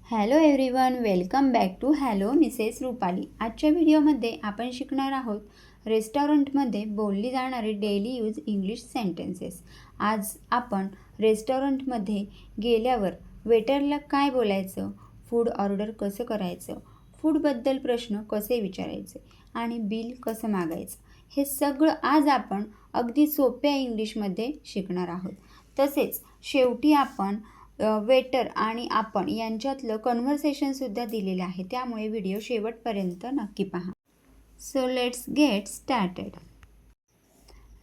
Hello everyone, welcome back to hello Mrs Rupali. आजच्या व्हिडिओमध्ये आपण शिकणार आहोत रेस्टॉरंटमध्ये बोलली जाणारी डेली यूज इंग्लिश सेंटेन्सेस. आज आपण रेस्टॉरंटमध्ये गेल्यावर वेटरला काय बोलायचं, फूड ऑर्डर कसं करायचं, फूडबद्दल प्रश्न कसे विचारायचे आणि बिल कसं मागायचं, हे सगळं आज आपण अगदी सोप्या इंग्लिशमध्ये शिकणार आहोत. तसेच शेवटी आपण वेटर आणि आपण यांच्यातलं कन्व्हर्सेशनसुद्धा दिलेलं आहे, त्यामुळे व्हिडिओ शेवटपर्यंत नक्की पहा. So let's get started.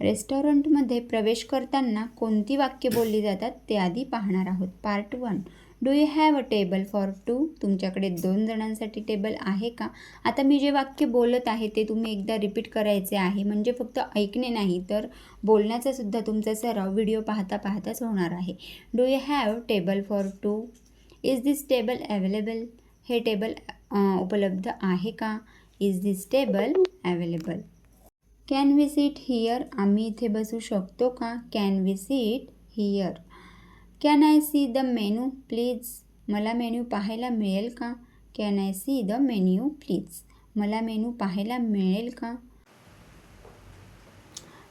रेस्टॉरंटमध्ये प्रवेश करताना कोणती वाक्य बोलली जातात ते आधी पाहणार आहोत. Part 1. Do you have a table for 2? तुमच्याकडे 2 जणांसाठी टेबल आहे का? आता मी जे वाक्य बोलत आहे ते तुम्ही एकदा रिपीट करायचे आहे, म्हणजे फक्त ऐकणे नाही तर बोलण्याचा सुद्धा तुमचा सराव व्हिडिओ पाहता पाहताच होणार आहे. Do you have table for 2? Is this table available? हे टेबल उपलब्ध आहे का? Is this table available? Can we seat here? आम्ही इथे बसू शकतो का? Can we seat here? Can I see the menu please? मला मेन्यू पाहायला मिळेल का? Can I see the menu please? मला मेनू पाहायला मिळेल का?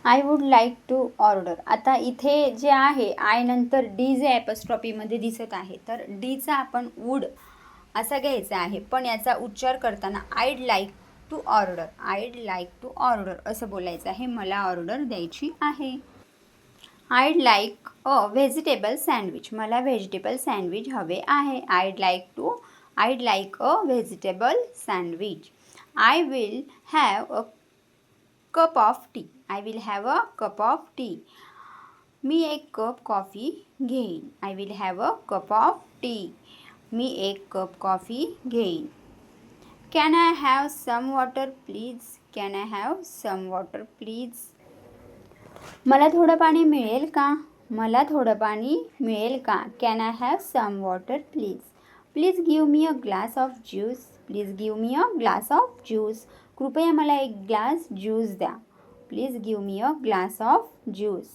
I would like to order. आता इथे जे आहे आय नंतर डी जे ॲपॉस्ट्रॉफीमध्ये दिसत आहे, तर डीचा आपण वूड असा घ्यायचा आहे, पण याचा उच्चार करताना I'd like to order, I'd like to order असं बोलायचं आहे. मला ऑर्डर द्यायची आहे. I'd like a vegetable sandwich. मला व्हेजिटेबल सँडविच हवे आहे. I'd like a vegetable sandwich. I will have a cup of tea. I will have a cup of tea. मी एक कप कॉफी घेईन. I will have a cup of tea. मी एक cup coffee घेईन. Can I have some water please? Can I have some water please? मला थोडं पाणी मिळेल का? मला थोडं पाणी मिळेल का? Can I have some water please? Please give me a glass of juice. Please give me a glass of juice. कृपया मला एक ग्लास ज्यूस द्या. Please give me a glass of juice.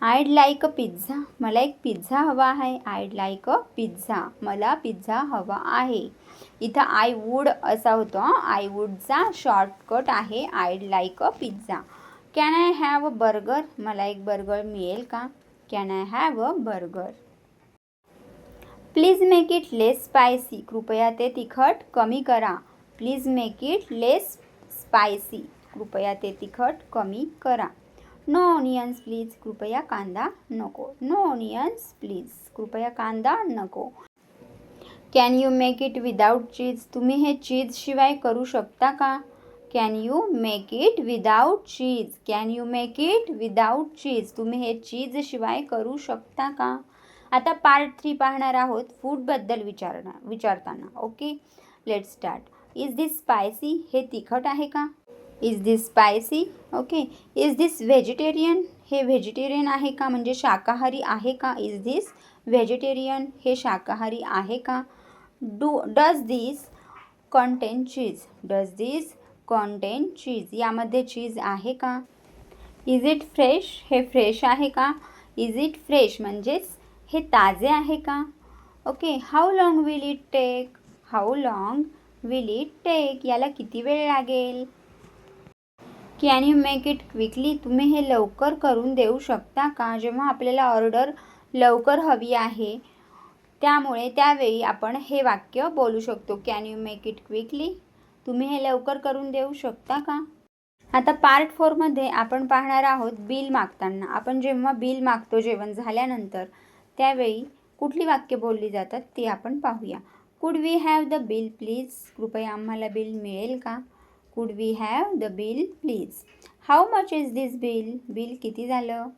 I'd like a pizza. मला एक pizza हवा आहे. I'd like a pizza. मला pizza हवा आहे. इथं आय वूड असा होतो. आय वूडचा शॉर्टकट आहे I'd like a pizza. Can I have a burger? मला एक बर्गर मिळेल का? Can I have a burger? Please make it less spicy. कृपया ते तिखट कमी करा. Please make it less spicy. कृपया ते तिखट कमी करा. No onions please. कृपया कांदा नको. No onions please. कृपया कांदा नको. Can you make it without cheese? तुम्ही हे चीजशिवाय करू शकता का? Can you make it without cheese? Can you make it without cheese? तुम्ही हे चीजशिवाय करू शकता का? आता पार्ट 3 पाहणार आहोत फूडबद्दल विचारताना. Okay, let's start. Is this spicy? हे तिखट आहे का? Is this spicy? Okay. Is this vegetarian? हे व्हेजिटेरियन आहे का, म्हणजे शाकाहारी आहे का? Is this vegetarian? हे शाकाहारी आहे का? Does this contain cheese? Does this contain cheese? यामध्ये चीज आहे का? Is it fresh? हे फ्रेश आहे का? इज इट फ्रेश म्हणजेच हे ताजे आहे का? Okay. How long will it take? How long will it take? याला किती वेळ लागेल? Can you make it quickly? तुम्ही हे लवकर करून देऊ शकता का? जेव्हा आपल्याला ऑर्डर लवकर हवी आहे, त्यामुळे त्यावेळी आपण हे वाक्य बोलू शकतो. Can you make it quickly? तुम्ही हे लवकर करून देऊ शकता का? आता पार्ट 4मध्ये आपण पाहणार आहोत बिल मागताना. आपण जेव्हा बिल मागतो जेवण झाल्यानंतर, त्यावेळी कुठली वाक्य बोलली जातात ती आपण पाहूया. Could we have the bill please? कृपया आम्हाला बिल मिळेल का? Could we have the bill please? How much is this bill? Bill किती झालं?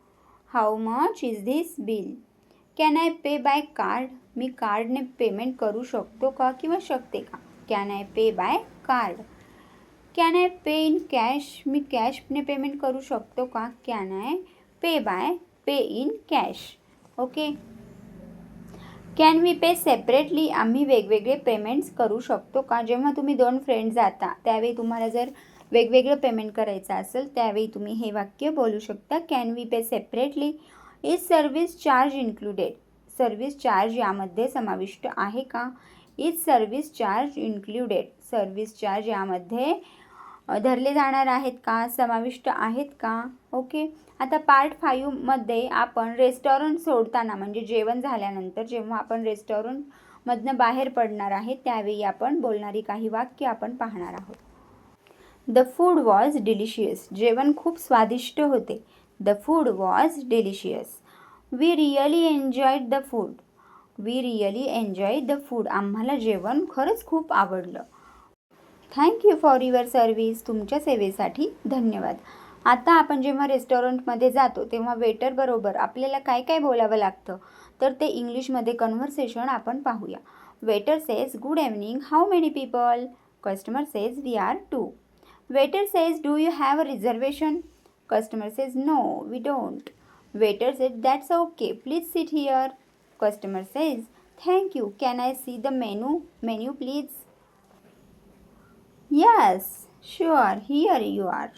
How much is this bill? Can I pay by card? मी कार्डने पेमेंट करू शकतो का किंवा शकते का? Can I pay by card? Can I pay in cash? मी कॅशने पेमेंट करू शकतो का? Can I pay in cash? Okay. Can we pay separately? आम्ही वेगवेगळे पेमेंट्स करू शकतो का? जेव्हा तुम्ही 2 फ्रेंड जाता त्यावेळी तुम्हाला जर वेगवेगळं पेमेंट करायचं असेल, त्यावेळी तुम्ही हे वाक्य बोलू शकता. Can we pay separately? Is service charge included? Service charge यामध्ये समाविष्ट आहे का? Is service charge included? Service charge यामध्ये धरले जाणार आहेत का? समाविष्ट आहेत का? ओके. आता पार्ट 5 मध्ये आपण रेस्टॉरंट सोडताना म्हणजे जेवण झाल्यानंतर जेव्हा आपण रेस्टॉरंटमधनं बाहेर पडणार आहे त्यावेळी आपण बोलणारी काही वाक्य आपण पाहणार आहोत. The food was delicious. जेवण खूप स्वादिष्ट होते. The food was delicious. We really enjoyed the food. We really enjoy the food. आम्हाला जेवण खरंच खूप आवडलं. Thank you for your service. तुमच्या सेवेसाठी धन्यवाद. आता आपण जेव्हा रेस्टॉरंटमध्ये जातो तेव्हा वेटर बरोबर आपल्याला काय काय बोलावं लागतं तर ते इंग्लिशमध्ये कन्व्हर्सेशन आपण पाहूया. Waiter says good evening, how many people? Customer says we are 2. Waiter says do you have a reservation? Customer says no we don't. Waiter says that's okay, please sit here. Customer says thank you, can I see the menu please? Yes, sure, here you are.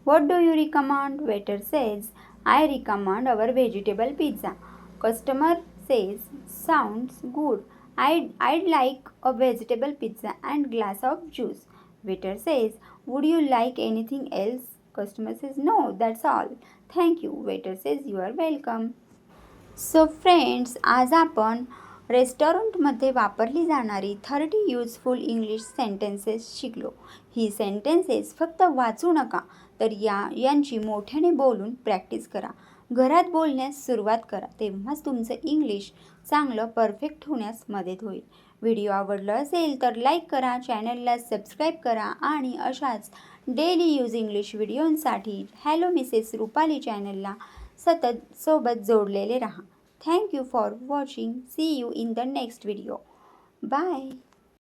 What do you recommend? Waiter says, I recommend our vegetable pizza. Customer says, sounds good. I'd like a vegetable pizza and glass of juice. Waiter says, would you like anything else? Customer says, no, that's all. Thank you. Waiter says, you are welcome. So friends, आज आपण रेस्टॉरंटमध्ये वापरली जाणारी 30 useful English sentences शिकलो. ही sentences फक्त वाचू नका तर यांची मोठ्याने बोलून प्रॅक्टिस करा. घरात बोलण्यास सुरुवात करा, तेव्हाच तुमचं इंग्लिश चांगलं परफेक्ट होण्यास मदत होईल. व्हिडिओ आवडला असेल तर लाईक करा, चॅनलला सबस्क्राईब करा आणि अशाच डेली यूज इंग्लिश व्हिडिओंसाठी हॅलो मिसेस रुपाली चॅनलला सतत सोबत जोडलेले रहा. Thank you for watching. See you in the next video. Bye.